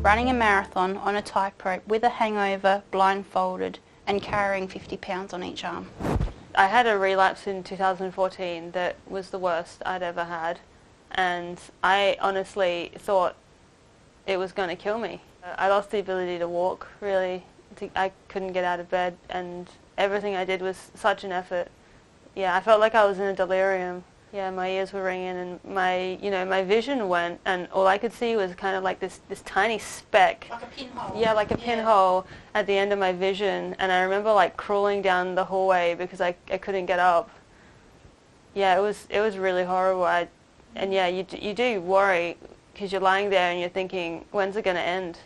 running a marathon on a tightrope with a hangover, blindfolded, and carrying 50 pounds on each arm. I had a relapse in 2014 that was the worst I'd ever had, and I honestly thought it was going to kill me. I lost the ability to walk, really. I couldn't get out of bed, and everything I did was such an effort. Yeah, I felt like I was in a delirium. Yeah, my ears were ringing, and my vision went, and all I could see was kind of like this tiny speck. Like a pinhole. Yeah, like a pinhole at the end of my vision, and I remember like crawling down the hallway because I couldn't get up. Yeah, it was really horrible. And yeah, you do worry because you're lying there and you're thinking, when's it going to end?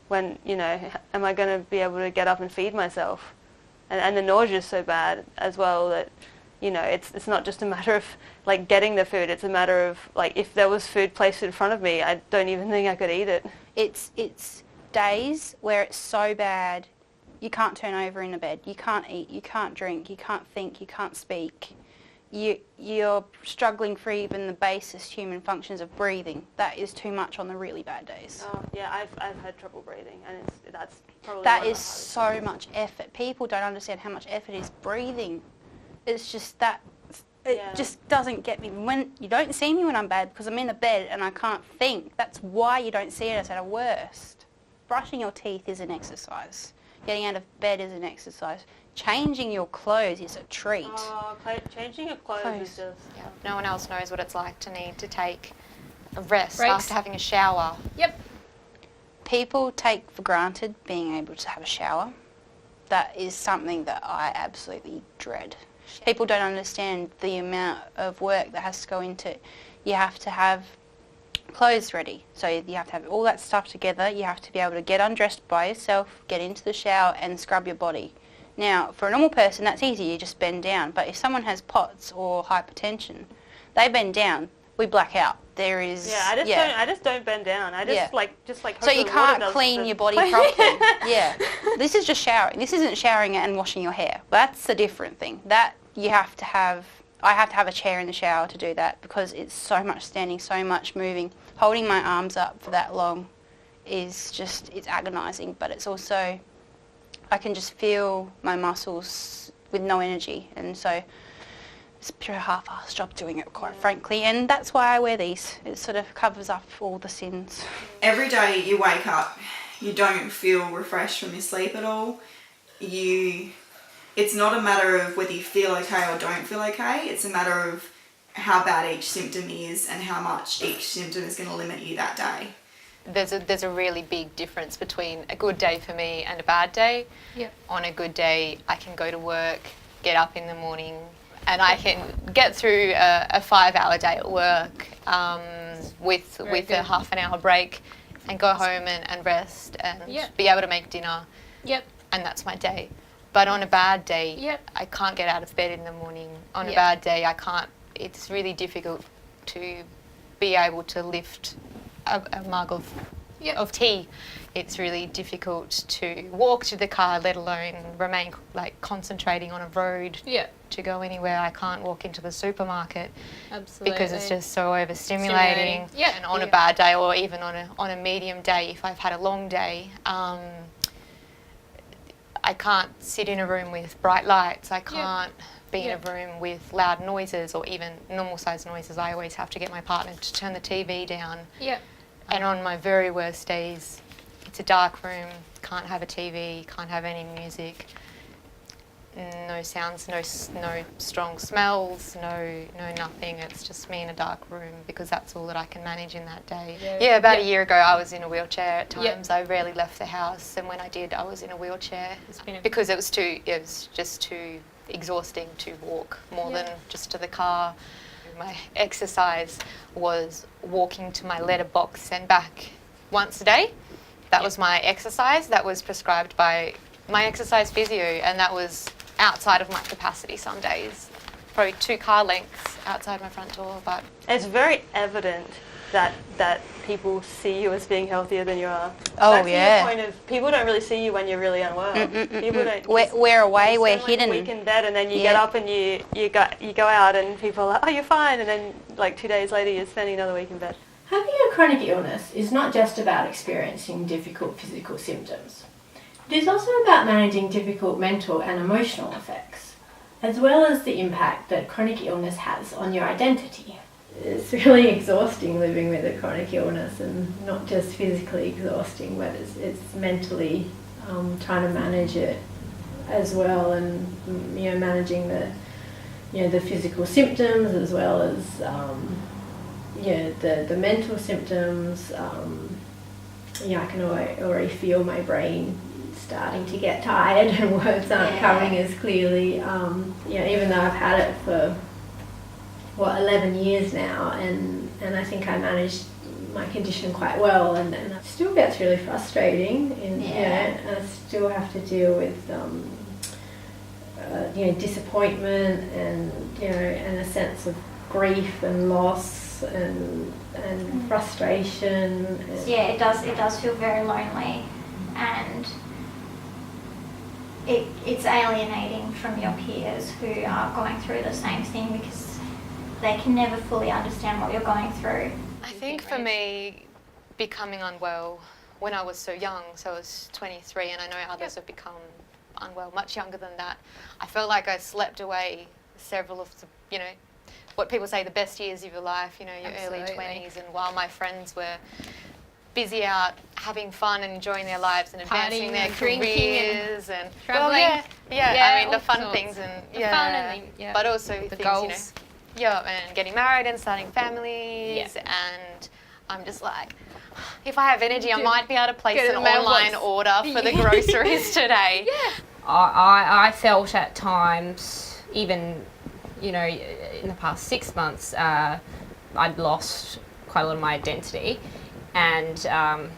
When, am I going to be able to get up and feed myself? And the nausea is so bad as well that, it's not just a matter of like getting the food. It's a matter of like if there was food placed in front of me, I don't even think I could eat it. It's days where it's so bad you can't turn over in a bed, you can't eat, you can't drink, you can't think, you can't speak. You're struggling for even the basest human functions of breathing. That is too much on the really bad days. Oh yeah, I've had trouble breathing, and that's probably that is so much effort. People don't understand how much effort is breathing. It's just that it just doesn't get me. When you don't see me when I'm bad because I'm in a bed and I can't think. That's why you don't see it as at a worst. Brushing your teeth is an exercise. Getting out of bed is an exercise. Changing your clothes is a treat. Oh, changing your clothes is just... Yeah. No one else knows what it's like to need to take a rest after having a shower. Yep. People take for granted being able to have a shower. That is something that I absolutely dread. People don't understand the amount of work that has to go into it. You have to have clothes ready. So you have to have all that stuff together. You have to be able to get undressed by yourself, get into the shower and scrub your body. Now, for a normal person, that's easy. You just bend down. But if someone has POTS or hypertension, they bend down. We black out. There is... Yeah, I just don't bend down. I just like so you can't clean your body properly. Yeah. This is just showering. This isn't showering and washing your hair. That's a different thing. That you have to have... I have to have a chair in the shower to do that because it's so much standing, so much moving. Holding my arms up for that long is just... It's agonising, but it's also... I can just feel my muscles with no energy, and so it's a pure half-assed job doing it, quite frankly, and that's why I wear these. It sort of covers up all the sins. Every day you wake up, you don't feel refreshed from your sleep at all. It's not a matter of whether you feel okay or don't feel okay, it's a matter of how bad each symptom is and how much each symptom is going to limit you that day. There's a really big difference between a good day for me and a bad day. Yep. On a good day, I can go to work, get up in the morning, and I can get through a 5-hour day at work with a half an hour break and go home and rest and be able to make dinner. Yep. And that's my day. But on a bad day, Yep. I can't get out of bed in the morning. On a bad day, it's really difficult to be able to lift a mug of tea. It's really difficult to walk to the car, let alone remain like concentrating on a road to go anywhere. I can't walk into the supermarket because it's just so overstimulating. Yeah. And on a bad day, or even on a medium day, if I've had a long day, I can't sit in a room with bright lights. I can't be in a room with loud noises or even normal sized noises. I always have to get my partner to turn the TV down. Yeah. And on my very worst days, it's a dark room, can't have a TV, can't have any music, no sounds, no strong smells, no nothing. It's just me in a dark room because that's all that I can manage in that day. Yeah, about a year ago I was in a wheelchair at times. I rarely left the house, and when I did I was in a wheelchair because it was just too exhausting to walk more than just to the car. My exercise was walking to my letterbox and back once a day. That was my exercise. That was prescribed by my exercise physio, and that was outside of my capacity some days. Probably 2 car lengths outside my front door. But it's very evident that people see you as being healthier than you are. Oh, that's yeah. The point of people don't really see you when you're really unwell. People don't. We're away. We're hidden. Week in bed, and then you get up and you go out, and people are like, "Oh, you're fine," and then like 2 days later, you're spending another week in bed. Having a chronic illness is not just about experiencing difficult physical symptoms. It is also about managing difficult mental and emotional effects, as well as the impact that chronic illness has on your identity. It's really exhausting living with a chronic illness, and not just physically exhausting, but it's mentally trying to manage it as well, and managing the physical symptoms as well as the mental symptoms. I can already feel my brain starting to get tired and words aren't coming as clearly. Even though I've had it for 11 years now, and I think I managed my condition quite well, and it still gets really frustrating, and I still have to deal with disappointment and and a sense of grief and loss and frustration. It does feel very lonely, and it's alienating from your peers who are going through the same thing, because they can never fully understand what you're going through. I think for me, becoming unwell when I was so young, so I was 23, and I know others have become unwell much younger than that. I felt like I slept away several of the, what people say the best years of your life, your Absolutely. early 20s, and while my friends were busy out having fun and enjoying their lives and advancing their careers and traveling. I mean the all fun sorts. things and The fun and but also the things, goals. And getting married and starting families, and I'm just like, if I have energy, I might be able to place an online order for the groceries today. I felt at times, even, in the past 6 months, I'd lost quite a lot of my identity, and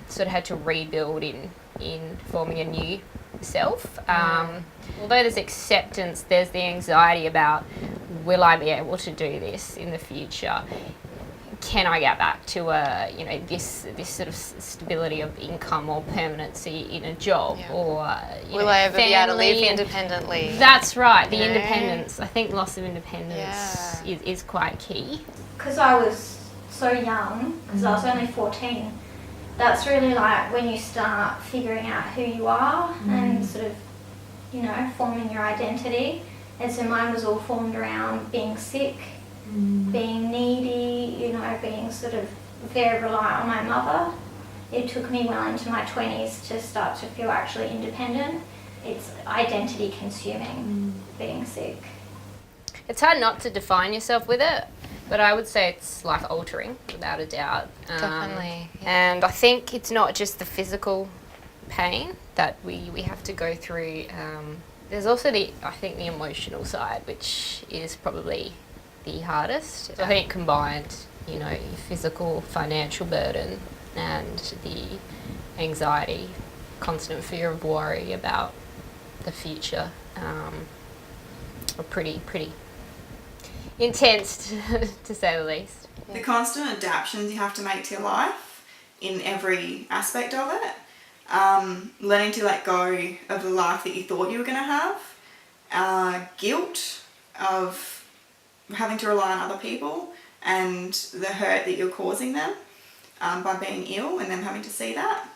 sort of had to rebuild in forming a new self. Although there's acceptance, there's the anxiety about, will I be able to do this in the future? Can I get back to this sort of stability of income or permanency in a job, or will I ever be able to live family independently? That's right, the independence. I think loss of independence is quite key. Because I was so young, because I was only 14, that's really like when you start figuring out who you are and sort of, forming your identity. And so mine was all formed around being sick, being needy, being sort of very reliant on my mother. It took me well into my 20s to start to feel actually independent. It's identity consuming, being sick. It's hard not to define yourself with it, but I would say it's life altering, without a doubt. Definitely. And I think it's not just the physical pain that we have to go through. There's also the emotional side, which is probably the hardest. So I think combined, your physical, financial burden and the anxiety, constant fear of worry about the future, are pretty intense to say the least. The constant adaptations you have to make to your life in every aspect of it. Learning to let go of the life that you thought you were going to have. Guilt of having to rely on other people and the hurt that you're causing them by being ill and them having to see that.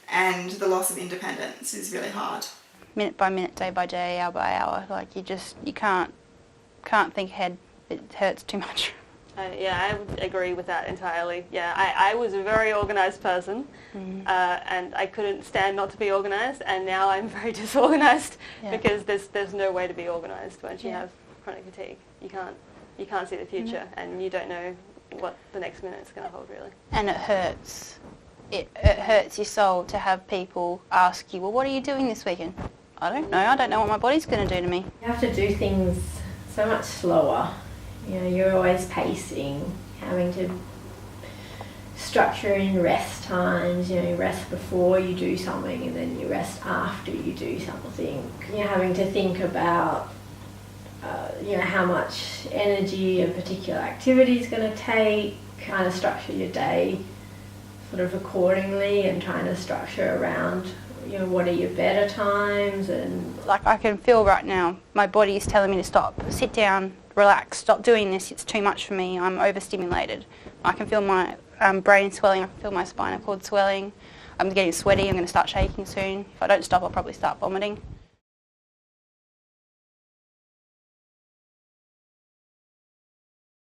And the loss of independence is really hard. Minute by minute, day by day, hour by hour, like you can't think ahead. It hurts too much. I would agree with that entirely. I was a very organised person, and I couldn't stand not to be organised, and now I'm very disorganised because there's no way to be organised once you have chronic fatigue. You can't see the future, and you don't know what the next minute's going to hold, really. And it hurts. It hurts your soul to have people ask you, well, what are you doing this weekend? I don't know. I don't know what my body's going to do to me. You have to do things so much slower. You're always pacing, having to structure in rest times. You rest before you do something, and then you rest after you do something. You're having to think about how much energy a particular activity is going to take, kind of structure your day sort of accordingly, and trying to structure around what are your better times. And like I can feel right now my body is telling me to stop, sit down, relax, stop doing this, it's too much for me, I'm overstimulated. I can feel my brain swelling, I can feel my spinal cord swelling, I'm getting sweaty, I'm going to start shaking soon. If I don't stop, I'll probably start vomiting.